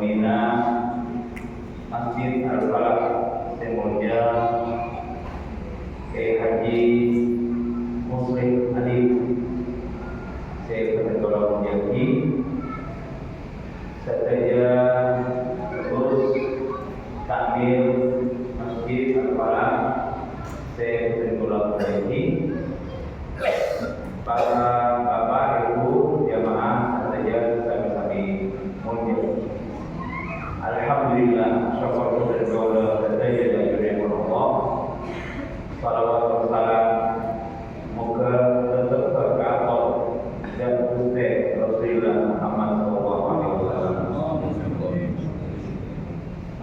pembina Masjid Al-Falah Semulja Kiai Haji Muslim Adib Syekh Ketua Mujahid serta terus takmir Masjid Al-Falah Syekh Ketua Mujahid, para bapak ibu jamaah serta sami-sami mujahid. Alhamdulillah, syukur dan doa serta dari Allah. Salawat dan salam moga tetap terkator dan ustaz Rasulullah Muhammad SAW.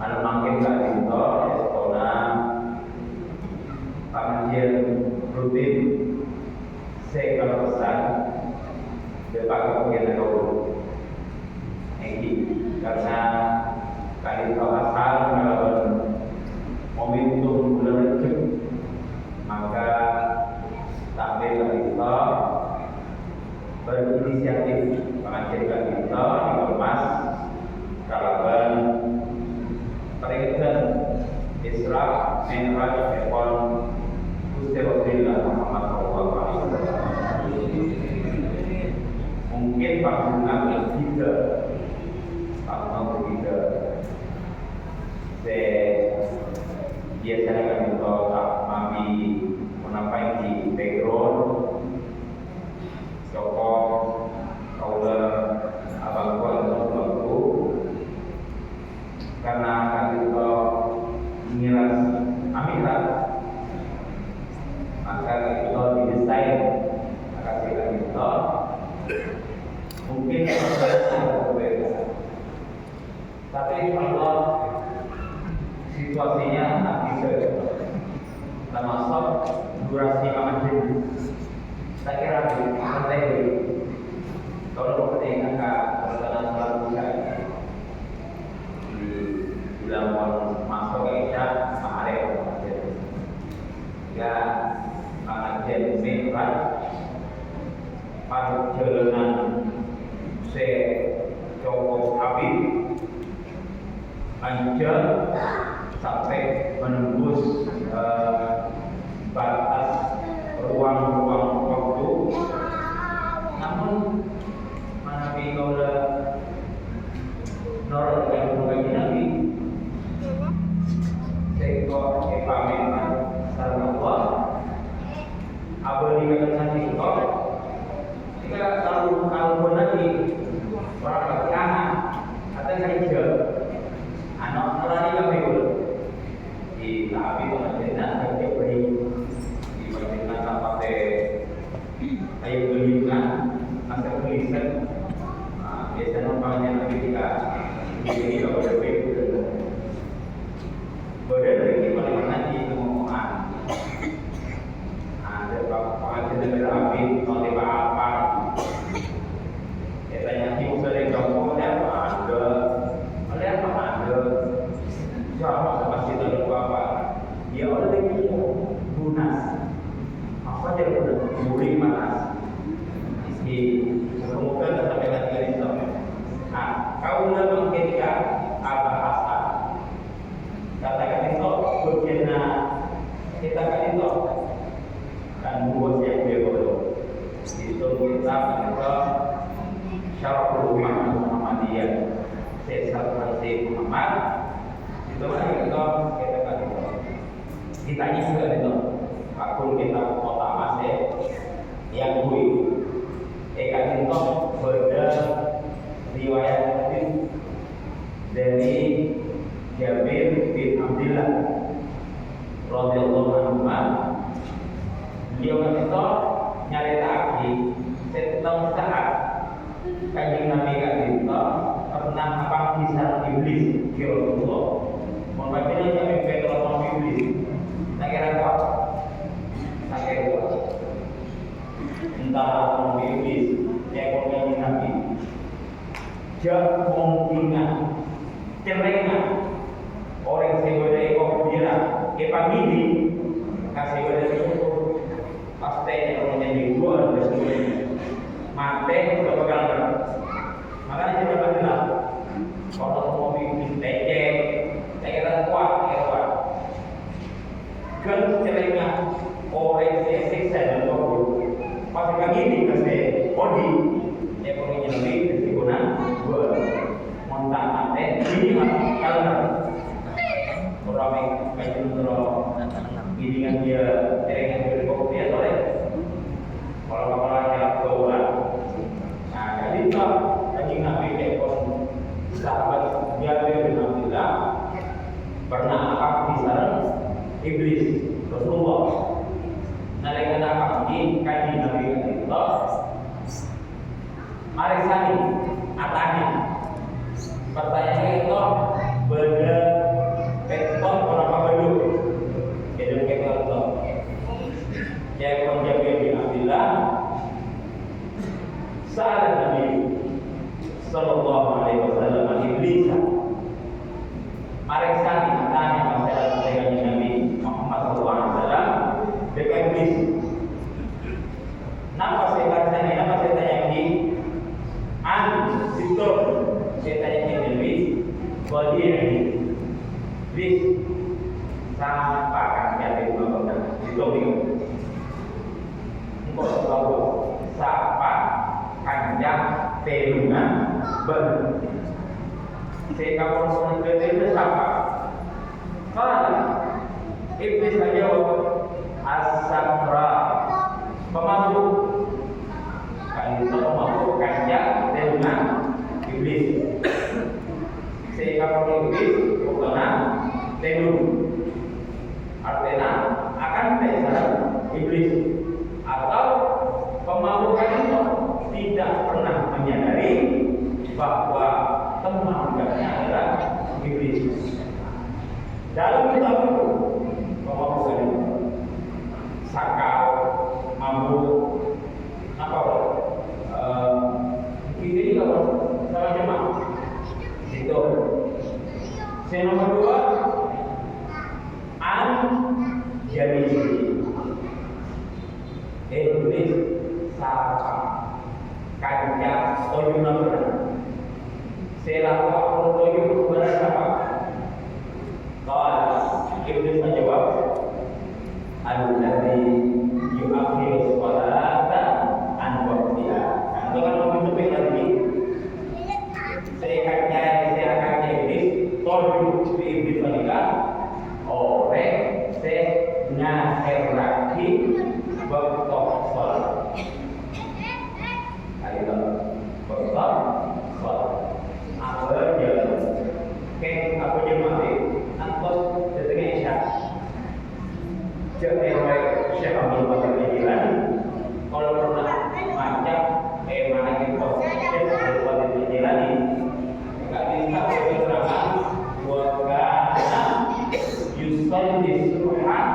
Anu makin kita sekolah pengajian rutin saya kalau pesan berpakai pengen dulu ini karena kali itu asal kalau momentum bulan Rejab maka tampil kita berinisiatif mengajarkan kita dikemas kalaban peringatan Isra Mi'raj Epon Gusti Rasulullah Muhammad SAW. Mungkin panggungan ketiga biasanya kan kita tak mami menampai di background Joko Kaula Abang Kuala Lalu karena kan kita mengiras amirat maka kita didesain maka kita mungkin berbeda tapi kalau situasinya tak bisa termasuk durasi pengajian saya kira penting kalau penting angka perjalanan salat buka di bulan masuk ke Isya hari pengajian ya pengajian Mi'raj perjalanan se Joko Habib lanjut sampai menembus batas ruang-ruang waktu. Namun Nabi Kaula Nurul dan Nabi Seko Epamen Sarnawa abadi kata Seko jika kalau nanti orang berkianat atau kerja anak nalani kami dulu di tapi pengajian kerja beri di pengajian sampai ayo belikan masa tulisan biasanya orangnya nanti kita ini kalau ada baik badan lagi paling nanti ngomongan ada pengajian negara api oleh apa tanya si usaha yang jauh ada siapa pasti tahu apa dia oleh lunas apa dia lunas muri manas di kemudian sampai lagi itu kau udah ketika apa asal katakan itu berkena kita kan itu dan buat yang dia boleh itu kita itu syaraful ummah Muhammadiyah Syekh Muhammad itu kan kita ditanya juga itu akun kita kota Masih yang gue kan itu beda riwayat dari Jabir bin Abdullah radhiyallahu anhu beliau kan itu nyarita lagi setengah saat Kanjeng Nabi kita pernah apa kisah iblis di Rasulullah. Membacanya sampai Petrus iblis. Tak kira kuat. Entah orang iblis yang Kanjeng Nabi. Kemungkinan cerengan orang sebagai pembira epamidi kasih pada itu pasti orang yang dijual mate sudah pegang makanya kita bilang kalau mau kayu terus gilingan dia cerengan dari kopi dia boleh kalau yang keuangan. Nah jadi tak lagi nabi tekon sahabat Jabir bin Abdullah pernah akak di sarang iblis Rasulullah. Nalika akak di kaji nabi Allah Arisani atanya pertanyaannya itu beda peton berapa belum jadi kita tahu jadi Jabir bin Abdullah saat Nabi Sallallahu Alaihi Wasallam iblis Arisani atanya masalah dengan Nabi Muhammad Sallallahu Alaihi Wasallam dekat iblis. Napa saya tanya? Napa saya tanya ini? Situ saya tanya ini bagi ini bis sampai akan jadi mengatakan itu bingung engkau tahu sampai kanjang telungan ber saya kapan sudah itu siapa kalau iblis saja asakra pemabuk kalau itu pemabuk kanjang telungan iblis sehingga iblis bukan telung artinya akan dasar iblis atau pemabukan itu tidak pernah menyadari bahwa temannya adalah iblis. Dalam kitab pemabukan itu sakau, mabuk, apa ini kalau sama jemaah itu. Yang nomor dua, jadi iblis sapa kanjang toyuna benar. Selaku aku toyun benar apa? Kalau iblis menjawab, alladzi yu'akhiru sholata an waqtiha. Itu kan lebih lagi. Saya iblis toyun iblis menikah oleh ngaher lagi bekok sholat. Ayo bekok sholat. Apa jalan? Apa jemaah? Angkos detiknya isya. Jadi Syekh Abdul Qadir Jilani kalau pernah macam mana kita Syekh Abdul Qadir Jilani nggak bisa berketerangan wakana yusalli subhan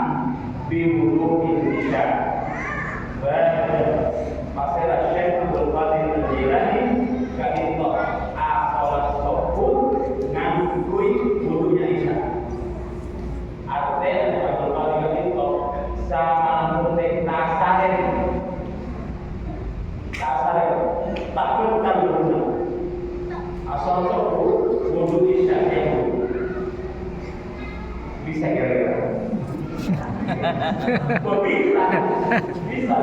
biwudu'il isya. Masalah Syekh Abdul Qadir Jilani nggak bisa sholat subuh ngangkui wudunya isya. Artinya Abdul Qadir itu sama penting tasarin takut kan dulu asal subuh wudu isya bisa kira-kira bisa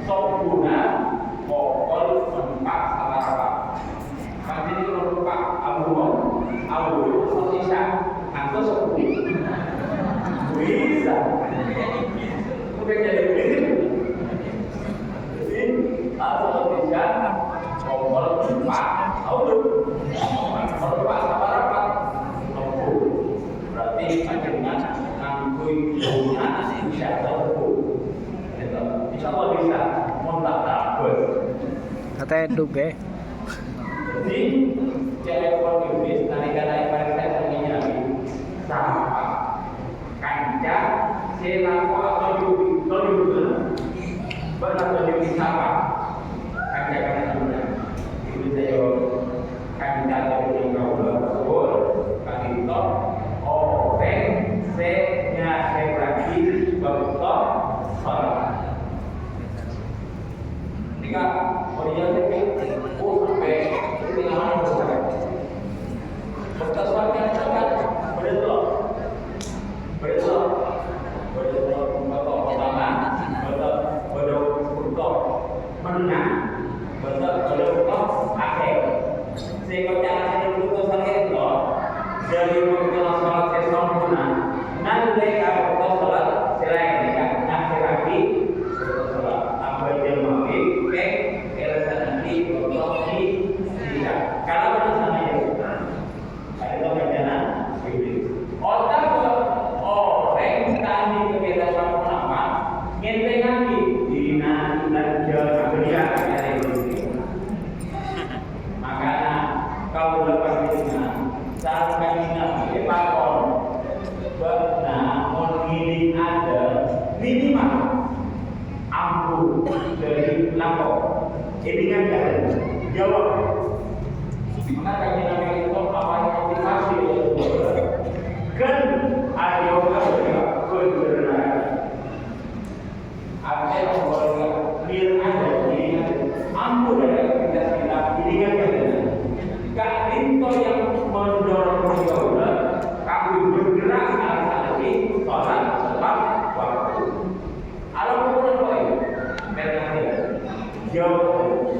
subuhnya pokok empat sama nanti itu merupakan abu itu isya atau subuh bisa udah jadi begini jadi asal isya pokok empat abu merupakan apa berarti akhirnya ngangkui dunia isya subuh. Insyaallah bisa montak takut. Kata eduk ya. Jadi telepon iblis nalika pada saya menyanyi sama kanca selaku atau yubi benar yubi sama kanca kanca iblis saya kanca atau yubi kau kanito orang senya lagi betul salah. Jika orientasi sampai ketinggalan bertasawufnya sangat betul pertama betul menang betul akhir sehingga jangan betul saja itu dari mengenal salat sempurna nanti kalau sholat selain nasirati sholat apa dia mati elsa nanti kalau tidak kalau sana ya ada perjalanan otak orang tadi kebetulan sama nama ngenteng lagi di jalan belia makanya kau lepas dengan saat kami nabi pakon benar menggiling ada minimal ampun dari lapor ini kan jawab maka kami nabi itu apa yang motivasi kan ayo benar ada yang boleh ada ini ampun dari kita ini kan Kak Rinto yang mendorong beliau kami bergerak lagi sholat tepat waktu. Alam kemudian boleh berkata jauh.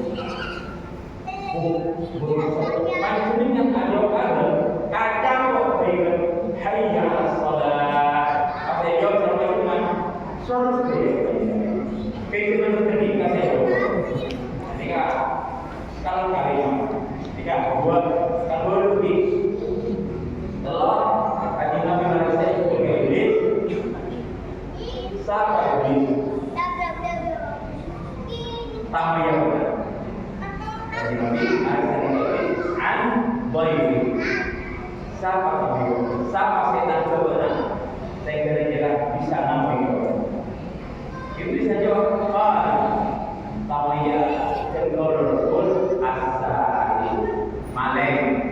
Maksudnya yang ada kadang waktu hayya sholat. Apa jawab sama dengan sholat ketika ketika saya ketika kalau kalian tidak buat kalau lebih telur kaji nabi Malaysia itu begini siapa ini tambah yang benar kaji nabi Malaysia ini an baik siapa setan kebenaran saya kira bisa namanya itu bisa jawab tamaya kendor pun asal maleng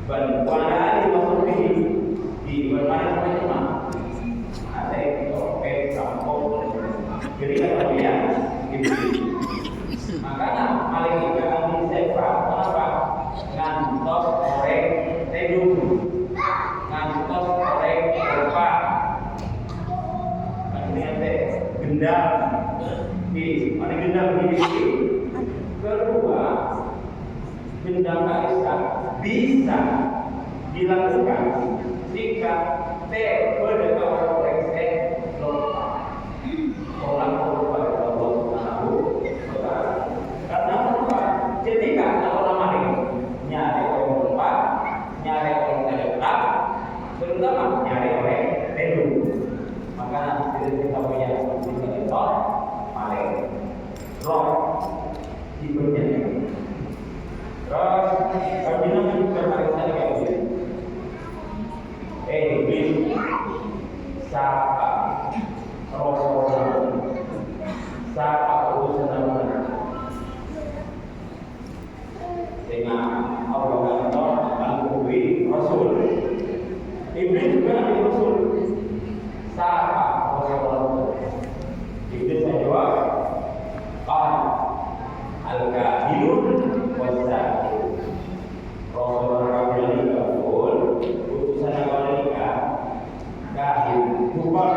berkuala di masuk di berbagai macam ada topeng kampung jadi kalau dia makanya maleng itu akan disewa kenapa ngantos orek teduh ngantos orek berpa gendam di mana gendam ini kedua gendam Aisyah bisa dilakukan jika berdekatan refleks orang lupa Allah Subhanahu wa taala karena apa ketika orang maling nyari orang lupa nyari orang terdekat terutama nyari orang teduh maka kita punya contoh maling roh hidupnya terus bagaimana juga barisan kayak gini bin sapa Rasulullah sapa urusan Allah dengan Allah dan Nabi Rasul Iblis juga Nabi Rasul sapa Rasulullah Iblis menjawab al-kahilun wasakir Rasulullah kami kabul utusan mereka kahil bukan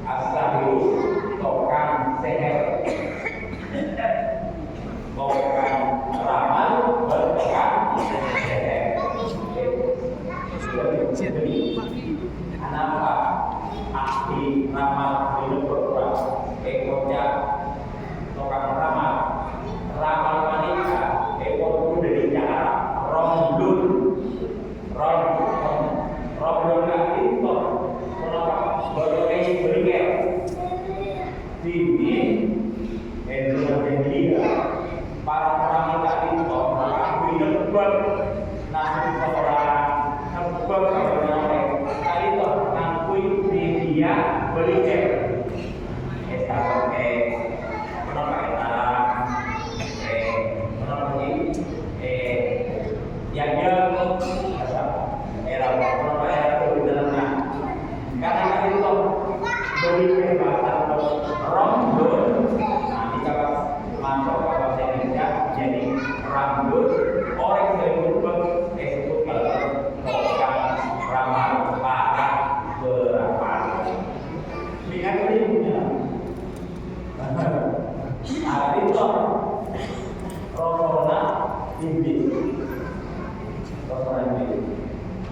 asahir tokang seher tokang ramal bertokang seher kenapa ahli ramal hidup berkurang ekonya tokang ramal wanita ekor dari Arab romblun itu kenapa berbagai berikan tinggi dia para wanita itu aku hidup nasi seorang sebab kali itu ngakui dia berikan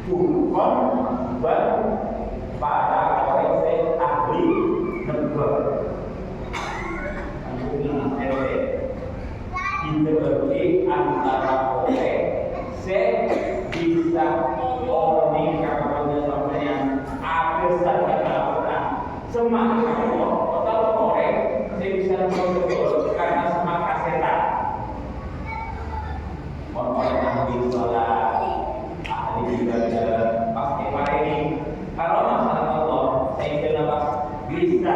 Bukan pada orang yang ahli negara. Integrasi antara orang bisa orang kapan yang apa saja kalau semangat Allah atau orang bisa betul karena semangat setan. Orang ahli sholat, ahli ibadah pasti pada ini kalau masalah Allah saya kenapa bisa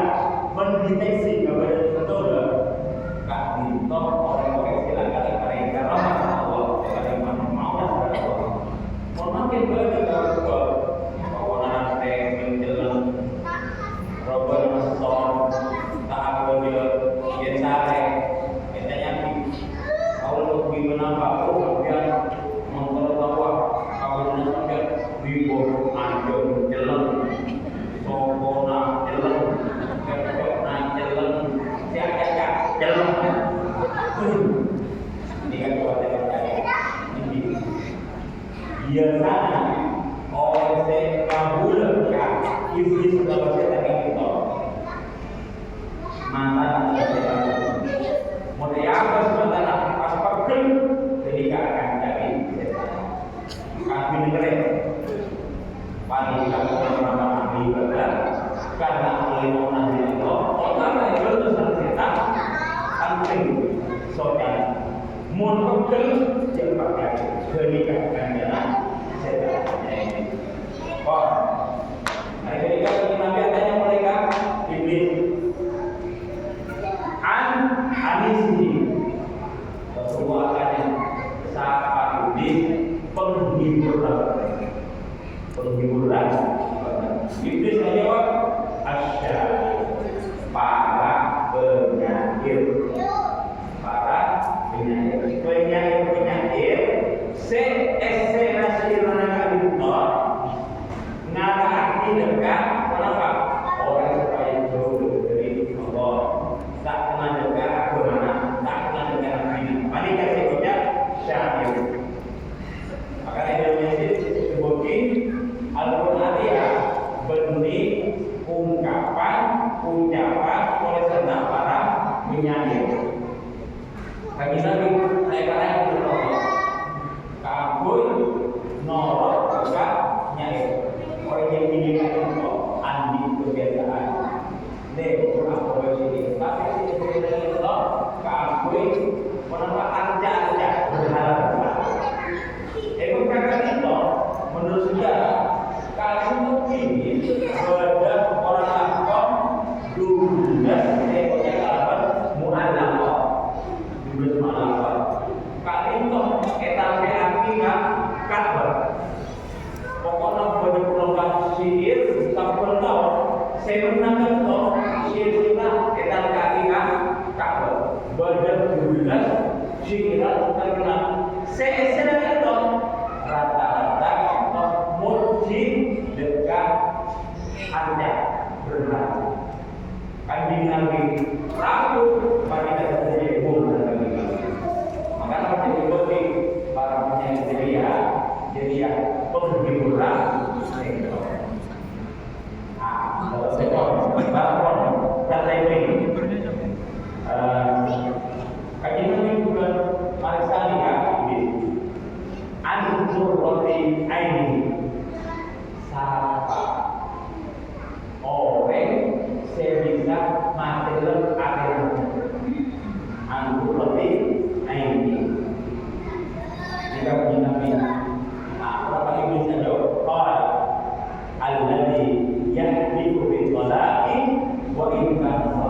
mendeteksi kepada betul kak Dito orang-orang silakan mereka ramah Allah kepada mana mau dan Allah makin banyak kalau kawanan teh menjelang Robert Mason tak boleh yang sare katanya kalau lebih menambah kemudian memperbawa kawanan sampai bibur anjur jelang sokona jelang kekona jelang siapa jelang ini kan kuatan ini biasanya orang saya kabul kan iblis sudah bercerita kita mantan saya mau apa sebenarnya pas pegel ketika akan jadi kami dengerin wanita orang ahli ibadah karena oleh orang itu orang itu terserta penting soalnya mun pegel jangan pakai ketika akan jalan oh ketika Nabi tanya mereka iblis anisi semua akan sahabat iblis penghiburan iblis menjawab asyad para penyakit se-esenasi manakah itu ngarah dekat kenapa orang supaya jauh dari Allah tak kenal dekat agama tak kenal dekat agama panika sebutnya syahid maka Indonesia sebutin Al-Quran dia benih ungkapan oleh serta para penyanyi kami Nabi saya kabul norok juga nyai orang yang mengingat itu andi kebiasaan deh apa sih tapi itu kabul menambah aja berharap kakak itu menurut sejarah kalau ini ada orang Arab 12 ekornya kalaban mu'allaqah 12 mu'allaqah kali itu kita berakhirat kabar pokoknya benar-benar sihir tak pernah saya menangkan itu sihirnya kita berakhirat kabar benar 12 sihiran terkena saya itu rata-rata murjid dekat anda berat kambing Nabi ragu pada terjadi maka harus diikuti para penyanyi jadi ya penghiburan kajian ini bukan marisani ya anjur roti aini siapa orang sebisa material akhirat anjur roti aini jika punya nabi apa yang bisa jawab alladhi yahdiku bi talaqi wa in kana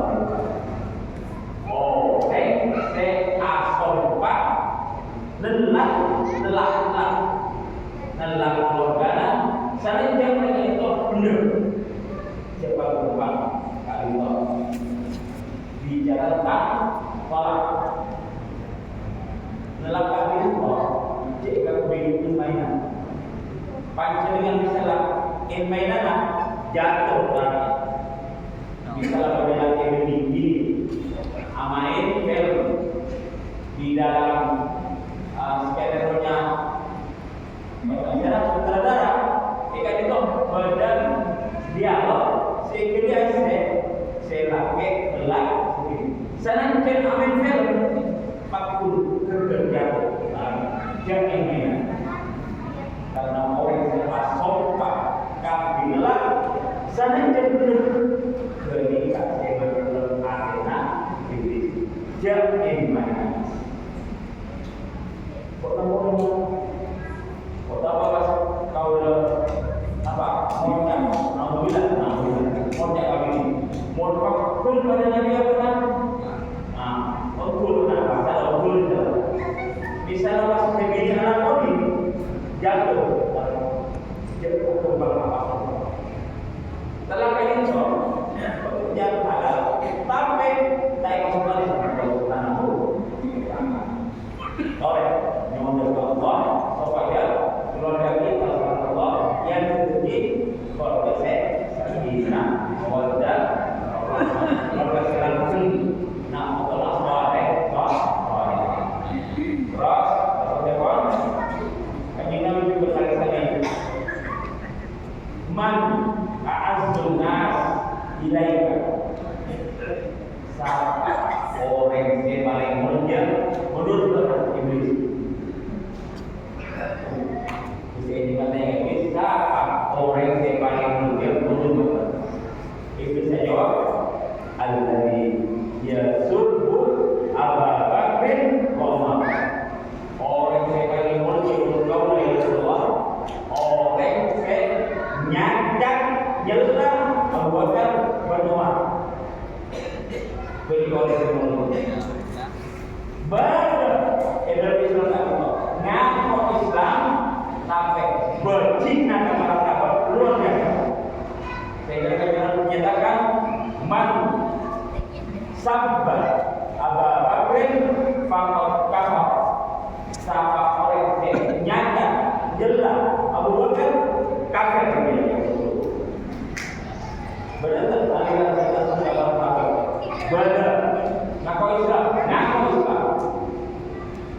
sadiqan se asorpa lelah keluarga saling jangan itu benar siapa berubah kali itu bicara tentang tolak lelah kali itu jika begitu mainan panjenengan bisa lah mainan jatuh lagi bisa lah berjalan yang tinggi amain film di dalam skenario nya sutradara Sana cenderung ketika saya arena di jadi mana? Kota kau apa? Maunya, alhamdulillah, maunya kami ini. Mau pun pada Nabi apa kan? Betul, masalah betul. Misalnya pas begini anak kau ini jatuh kembang apa? Setelah kayak itu, yang halal, tapi saya kembali ke tanahku. Oleh yang menurut Allah, supaya keluarga kita Allah yang terjadi keluarga saya, mawaddah, keluarga saya langsung, nak Allah sware, terus apa? Kajian Nabi juga sekali-sekali. Man a'azzun nas ilaika. Siapa orang yang paling mulia menurut Iblis? Bisa dikatakan Iblis, siapa orang yang paling mulia menurut Iblis? Saya jawab, alladzi yasubbu Abu Bakrin wa Umar. Orang yang paling mulia menurut Allah ya Rasulullah, orang yang nyajak jelas Abu Bakar dan Umar. Berikut baru Islam ngaku Islam sampai bercina kepada sahabat luar biasa. Sehingga kita menyatakan man sabba Abu Bakrin faqad kafar. Siapa orang yang nyata jelas Abu Bakar kafir dia. Benar tak aliran kita dalam sahabat. Benar. Ngaku Islam.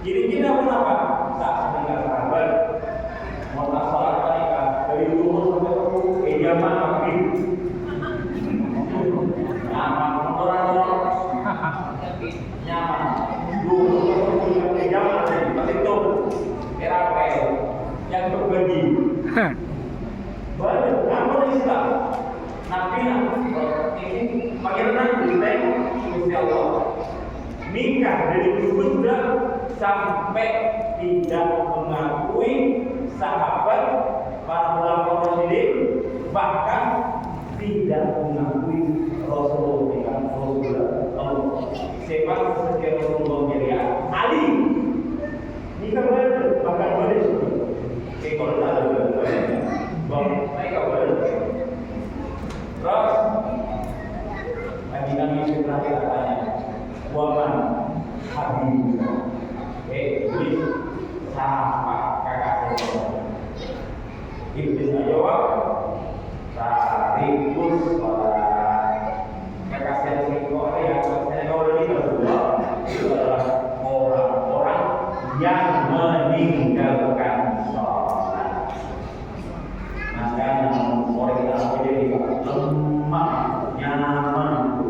Kira-kira apa? Tak mendengar kabar. Mau salat mereka dari umur sampai zaman akhir. Nyaman orang-orang. Nyaman. Dulu sampai zaman itu era yang berbagi. Baru ngaku Islam. Nabi ini bagaimana kita Insya Allah nikah dari Buddha sampai tidak mengakui sahabat para ulama Rasulullah, bahkan tidak mengakui Rasulullah. Sebab setiap Rasulullah mulia Ali nikah baru bahkan baru ekor tahu mereka baru terus Nabi sudah katanya waman habib Iblis sama kakak Iblis jawab tarifus sholat. Kakak itu yang saya lebih kedua itu adalah orang-orang yang meninggalkan sholat. Maka orang kita menjadi lemah, nyaman.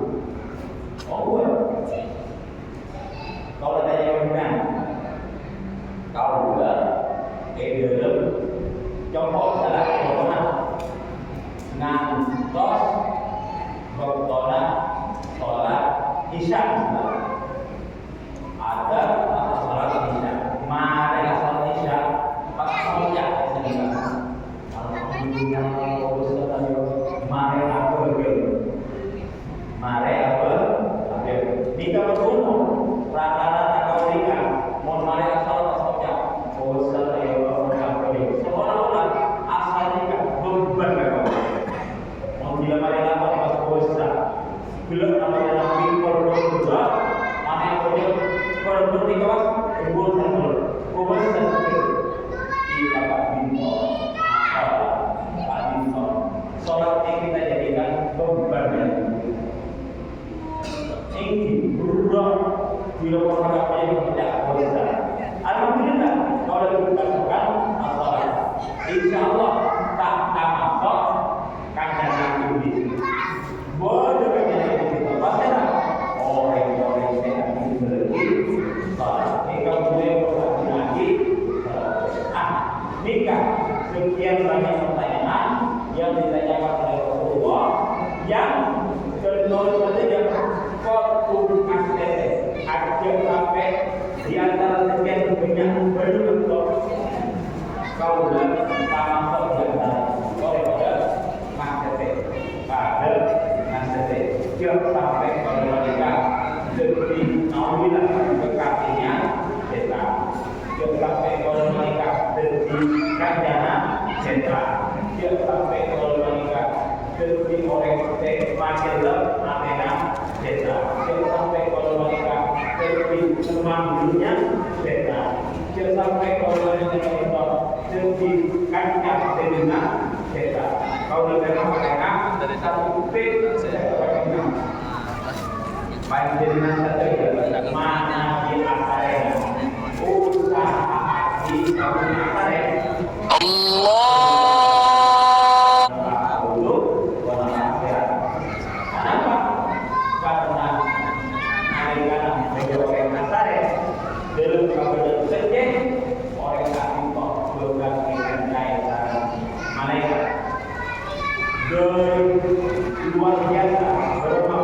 Kalau tanya benar, kalau dalam contoh salah corona, ngantos bertona sholat isya, ada sholat isya, mana sholat isya, pas sholat isya, mare apa nikah berumur rata-rata kau nikah mau mare asal pasoknya bosan ya seolah-olah asal nikah beban kau mau bila mare apa pas bosan bila namanya nabi berdua mana yang punya berdua bosan bosan kita sholat yang kita jadikan beban ini berubah bila orang yang tidak boleh. Alhamdulillah kalau kita lakukan sholat, insya Allah tak masuk kandang ini. Boleh kandang ini pasal orang yang berarti sholat. Jika boleh berarti lagi. Nikah sekian banyak pertanyaan yang ditanyakan oleh Rasulullah. sampai kalau menikah dari kanjana jenderal, dia sampai kalau menikah dari orang makin amena jenderal, dia sampai kalau menikah dari semangginya jenderal, dia sampai kalau menikah dari kancah jenderal jenderal. Kalau memang mereka dari satu kuping saya pakai baik jenderal saja mana di asalnya usaha di kabupaten Allah. Kenapa? Karena mereka menjauhkan nasare dalam kabupaten Aceh orang kami kok bukan dengan kaya malaikat dari luar biasa berapa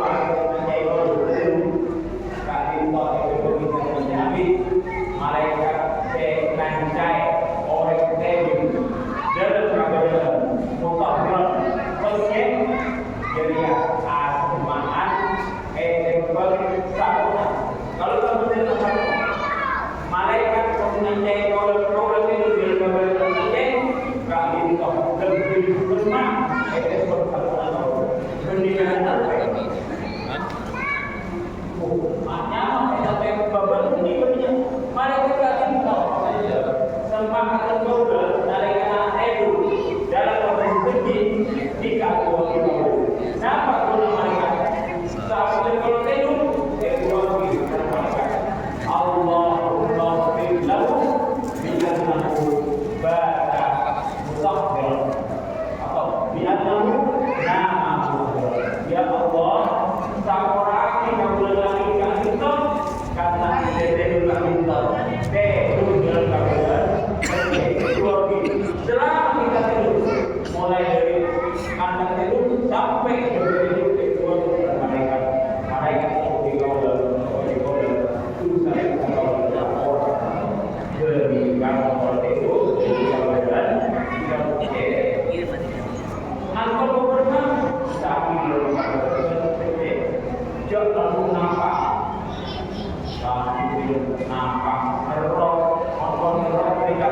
malaikat nancai orang tebing dalam kabaran mutahran peljen jadi asmaan balik sahuna kalau kamu tidak tahu malaikat nancai orang itu di kabaran peljen kali itu lebih benar perkataan pendidikan apa maknya sampai babak ini punya malaikat lagi saja sempat tergoda dari anak itu dalam proses suci di kaki itu. Kenapa guna malaikat? Saat kalau tidur kedua kaki malaikat. Allahumma fir lahu bi'annahu ba'da musaffir atau bi'annahu namahu. Ya Allah, sakuraki kabulani kita karena itu selama kita tidur mulai dari anak tidur sampai dari kedua malaikat di kawal itu saya kawal dari kawal itu kawalan angkot beberapa tapi belum jangan nampak nampak merok mereka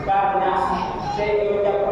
karena saya ucap